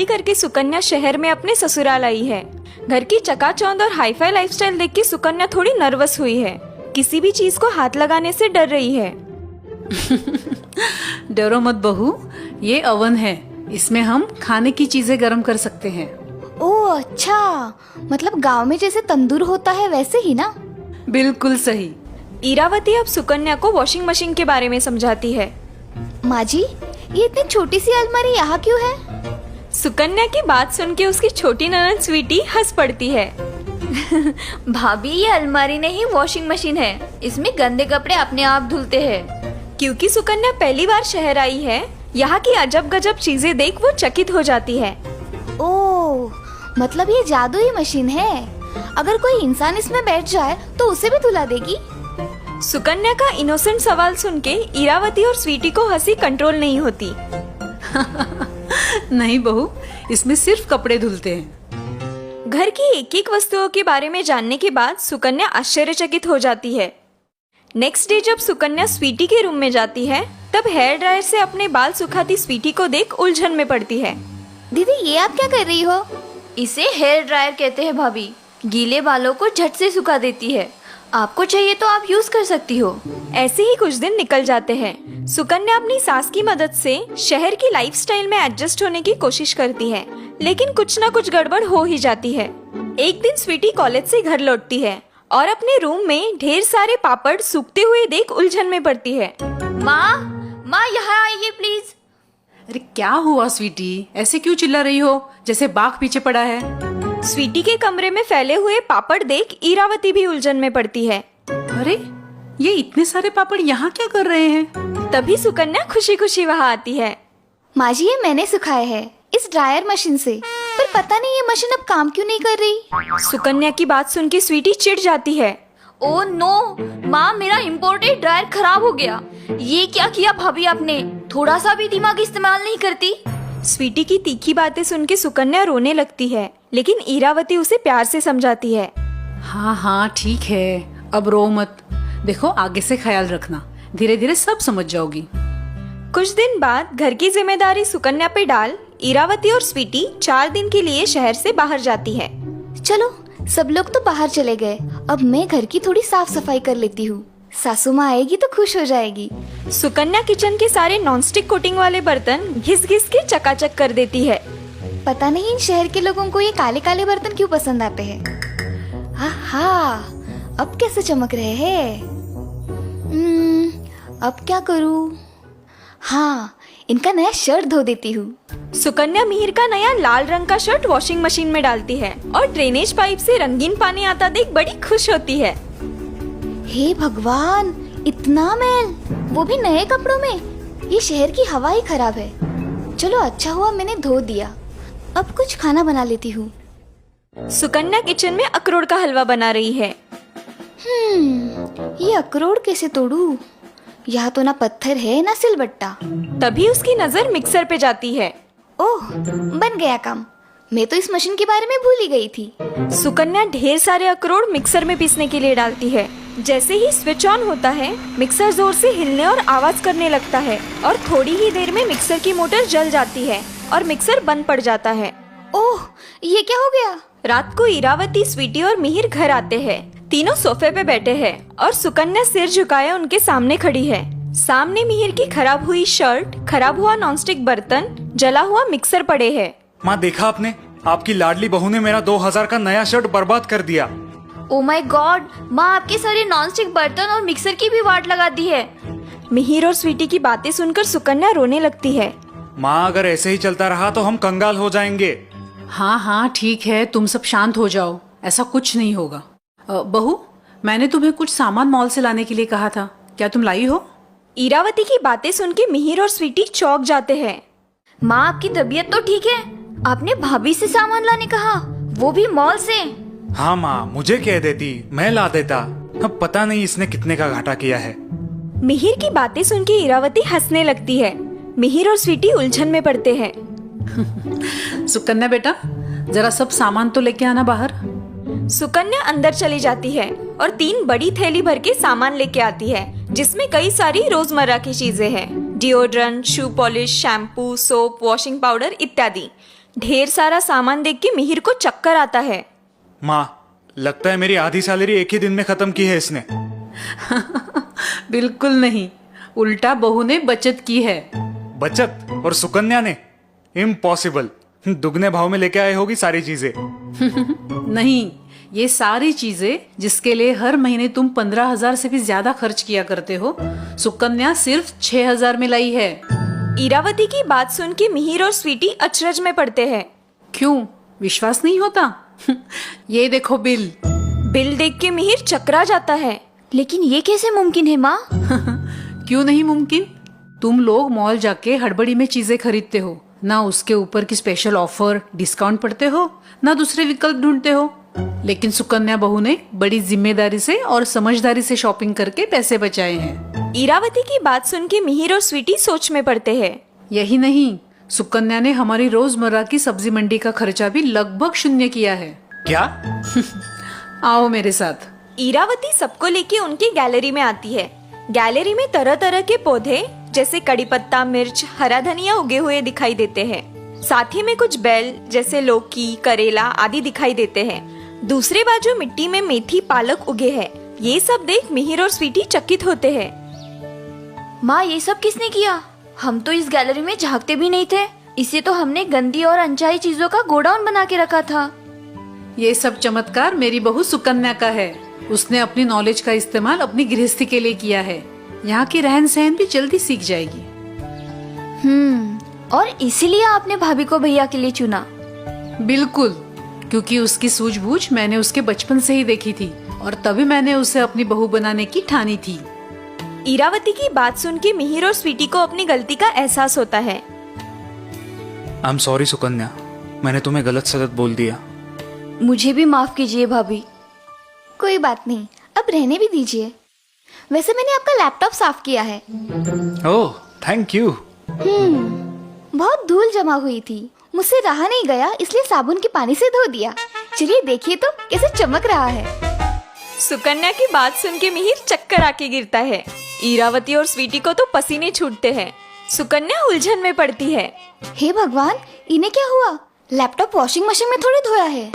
करके सुकन्या शहर में अपने ससुराल आई है। घर की चकाचौंध और हाईफाई लाइफस्टाइल देख के सुकन्या थोड़ी नर्वस हुई है। किसी भी चीज को हाथ लगाने से डर रही है। डरो मत बहू, ये ओवन है, इसमें हम खाने की चीजें गर्म कर सकते हैं। ओह अच्छा, मतलब गांव में जैसे तंदूर होता है वैसे ही ना? बिल्कुल सही। इरावती अब सुकन्या को वॉशिंग मशीन के बारे में समझाती है। माँ जी, ये इतनी छोटी सी अलमारी यहाँ क्यों है? सुकन्या की बात सुन के उसकी छोटी ननद स्वीटी हंस पड़ती है। भाभी, ये अलमारी नहीं वॉशिंग मशीन है, इसमें गंदे कपड़े अपने आप धुलते हैं। क्योंकि सुकन्या पहली बार शहर आई है, यहाँ की अजब गजब चीजें देख वो चकित हो जाती है। ओह, मतलब ये जादुई मशीन है। अगर कोई इंसान इसमें बैठ जाए तो उसे भी धुला देगी? सुकन्या का इनोसेंट सवाल सुन के इरावती और स्वीटी को हंसी कंट्रोल नहीं होती। नहीं बहू, इसमें सिर्फ कपड़े धुलते हैं। घर की एक एक वस्तुओं के बारे में जानने के बाद सुकन्या आश्चर्यचकित हो जाती है। नेक्स्ट डे जब सुकन्या स्वीटी के रूम में जाती है, तब हेयर ड्रायर से अपने बाल सुखाती स्वीटी को देख उलझन में पड़ती है। दीदी, ये आप क्या कर रही हो? इसे हेयर ड्रायर कहते हैं भाभी, गीले बालों को झट से सुखा देती है। आपको चाहिए तो आप यूज कर सकती हो। ऐसे ही कुछ दिन निकल जाते हैं। सुकन्या अपनी सास की मदद से शहर की लाइफस्टाइल में एडजस्ट होने की कोशिश करती है, लेकिन कुछ न कुछ गड़बड़ हो ही जाती है। एक दिन स्वीटी कॉलेज से घर लौटती है और अपने रूम में ढेर सारे पापड़ सूखते हुए देख उलझन में पड़ती है। माँ यहाँ आइए प्लीज। अरे क्या हुआ स्वीटी, ऐसे क्यों चिल्ला रही हो जैसे बाघ पीछे पड़ा है? स्वीटी के कमरे में फैले हुए पापड़ देख इरावती भी उलझन में पड़ती है। अरे ये इतने सारे पापड़ यहाँ क्या कर रहे हैं? तभी सुकन्या खुशी खुशी वहाँ आती है। माँ जी, ये मैंने सुखाए हैं इस ड्रायर मशीन से, पर पता नहीं ये मशीन अब काम क्यों नहीं कर रही। सुकन्या की बात सुन के स्वीटी चिढ़ जाती है। ओह नो माँ, मेरा इम्पोर्टेड ड्रायर खराब हो गया। ये क्या किया भाभी आपने? थोड़ा सा भी दिमाग इस्तेमाल नहीं करती। स्वीटी की तीखी बातें सुन के सुकन्या रोने लगती है, लेकिन इरावती उसे प्यार से समझाती है। हाँ हाँ ठीक है, अब रो मत। देखो आगे से ख्याल रखना, धीरे धीरे सब समझ जाओगी। कुछ दिन बाद घर की जिम्मेदारी सुकन्या पे डाल इरावती और स्वीटी 4 दिन के लिए शहर से बाहर जाती है। चलो, सब लोग तो बाहर चले गए, अब मैं घर की थोड़ी साफ सफाई कर लेती हूँ। सासू माँ आएगी तो खुश हो जाएगी। सुकन्या किचन के सारे नॉनस्टिक कोटिंग वाले बर्तन घिस घिस के चकाचक कर देती है। पता नहीं इन शहर के लोगों को ये काले काले बर्तन क्यों पसंद आते हैं। आहा, अब कैसे चमक रहे हैं। अब क्या करूँ? हाँ, इनका नया शर्ट धो देती हूँ। सुकन्या मिहिर का नया लाल रंग का शर्ट वॉशिंग मशीन में डालती है और ड्रेनेज पाइप से रंगीन पानी आता देख बड़ी खुश होती है। हे भगवान, इतना मैल, वो भी नए कपड़ों में। ये शहर की हवा ही खराब है। चलो अच्छा हुआ मैंने धो दिया। अब कुछ खाना बना लेती हूँ। सुकन्या किचन में अखरोट का हलवा बना रही है। ये अखरोट कैसे तोड़ूं? यहाँ तो ना पत्थर है ना सिलबट्टा। तभी उसकी नजर मिक्सर पे जाती है। ओह, बन गया काम। मैं तो इस मशीन के बारे में भूल ही गई थी। सुकन्या ढेर सारे अखरोट मिक्सर में पीसने के लिए डालती है। जैसे ही स्विच ऑन होता है, मिक्सर जोर से हिलने और आवाज करने लगता है और थोड़ी ही देर में मिक्सर की मोटर जल जाती है और मिक्सर बंद पड़ जाता है। ओह, ये क्या हो गया? रात को इरावती, स्वीटी और मिहिर घर आते हैं। तीनों सोफे पे बैठे हैं और सुकन्या सिर झुकाए उनके सामने खड़ी है। सामने मिहिर की खराब हुई शर्ट, खराब हुआ नॉनस्टिक बर्तन, जला हुआ मिक्सर पड़े हैं। माँ, देखा आपने? आपकी लाडली बहू ने मेरा 2000 का नया शर्ट बर्बाद कर दिया। ओ माय गॉड, माँ आपके सारे नॉनस्टिक बर्तन और मिक्सर की भी वाट लगा दी है। मिहिर और स्वीटी की बातें सुनकर सुकन्या रोने लगती है। माँ, अगर ऐसे ही चलता रहा तो हम कंगाल हो जाएंगे। हाँ हाँ ठीक है, तुम सब शांत हो जाओ, ऐसा कुछ नहीं होगा। बहू, मैंने तुम्हें कुछ सामान मॉल से लाने के लिए कहा था, क्या तुम लाई हो? इरावती की बातें सुन के मिहिर और स्वीटी चौंक जाते हैं। माँ आपकी तबीयत तो ठीक है? आपने भाभी से सामान लाने कहा, वो भी मॉल से? हाँ माँ, मुझे कह देती, मैं ला देता। अब पता नहीं इसने कितने का घाटा किया है। मिहिर की बातें सुन के इरावती हंसने लगती है। मिहिर और स्वीटी उलझन में पड़ते हैं। सुकन्या बेटा, जरा सब सामान तो लेके आना बाहर। सुकन्या अंदर चली जाती है और 3 बड़ी थैली भर के सामान लेके आती है, जिसमें कई सारी रोजमर्रा की चीजें हैं। Deodorant, shoe polish, shampoo, soap, washing powder इत्यादि। ढेर सारा सामान देख के मिहिर को चक्कर आता है। माँ, लगता है मेरी आधी सैलरी एक ही दिन में खत्म की है इसने। बिल्कुल नहीं, उल्टा बहू ने बचत की है। बचत? और सुकन्या ने? इम्पॉसिबल। दुगने भाव में लेके आए होगी सारी चीजें। नहीं, ये सारी चीजें जिसके लिए हर महीने तुम 15,000 से भी ज्यादा खर्च किया करते हो, सुकन्या सिर्फ 6,000 में लाई है। इरावती की बात सुन के मिहिर और स्वीटी अचरज में पड़ते हैं। क्यों, विश्वास नहीं होता? ये देखो बिल। बिल देख के मिहिर चकरा जाता है। लेकिन ये कैसे मुमकिन है माँ? क्यों नहीं मुमकिन? तुम लोग मॉल जाके हड़बड़ी में चीजें खरीदते हो, ना उसके ऊपर की स्पेशल ऑफर डिस्काउंट पड़ते हो, ना दूसरे विकल्प ढूंढते हो। लेकिन सुकन्या बहू ने बड़ी जिम्मेदारी से और समझदारी से शॉपिंग करके पैसे बचाए हैं। इरावती की बात सुन के मिहिर और स्वीटी सोच में पड़ते हैं। यही नहीं, सुकन्या ने हमारी रोजमर्रा की सब्जी मंडी का खर्चा भी लगभग शून्य किया है। क्या? आओ मेरे साथ। इरावती सबको लेके उनकी गैलरी में आती है। गैलरी में तरह तरह के पौधे जैसे कड़ी पत्ता, मिर्च, हरा धनिया उगे हुए दिखाई देते हैं। साथ ही में कुछ बेल जैसे लौकी, करेला आदि दिखाई देते हैं। दूसरे बाजू मिट्टी में मेथी, पालक उगे हैं। ये सब देख मिहिर और स्वीटी चकित होते हैं। माँ, ये सब किसने किया? हम तो इस गैलरी में झांकते भी नहीं थे। इसे तो हमने गंदी और अनचाही चीजों का गोडाउन बना के रखा था। ये सब चमत्कार मेरी बहू सुकन्या का है। उसने अपनी नॉलेज का इस्तेमाल अपनी गृहस्थी के लिए किया है। यहाँ की रहन सहन भी जल्दी सीख जाएगी। और इसीलिए आपने भाभी को भैया के लिए चुना? बिल्कुल, क्योंकि उसकी सूझबूझ मैंने उसके बचपन से ही देखी थी और तभी मैंने उसे अपनी बहू बनाने की ठानी थी। इरावती की बात सुन के मिहिर और स्वीटी को अपनी गलती का एहसास होता है। आई एम सॉरी सुकन्या, मैंने तुम्हें गलत सलत बोल दिया। मुझे भी माफ कीजिए भाभी। कोई बात नहीं, अब रहने भी दीजिए। वैसे मैंने आपका लैपटॉप साफ किया है। ओह, थैंक यू। बहुत धूल जमा हुई थी, मुझसे रहा नहीं गया, इसलिए साबुन के पानी से धो दिया। चलिए देखिए तो कैसे चमक रहा है। सुकन्या की बात सुन के मिहिर चक्कर आके गिरता है। इरावती और स्वीटी को तो पसीने छूटते हैं। सुकन्या उलझन में पड़ती है। हे भगवान, इन्हें क्या हुआ? लैपटॉप वॉशिंग मशीन में थोड़ी धोया है।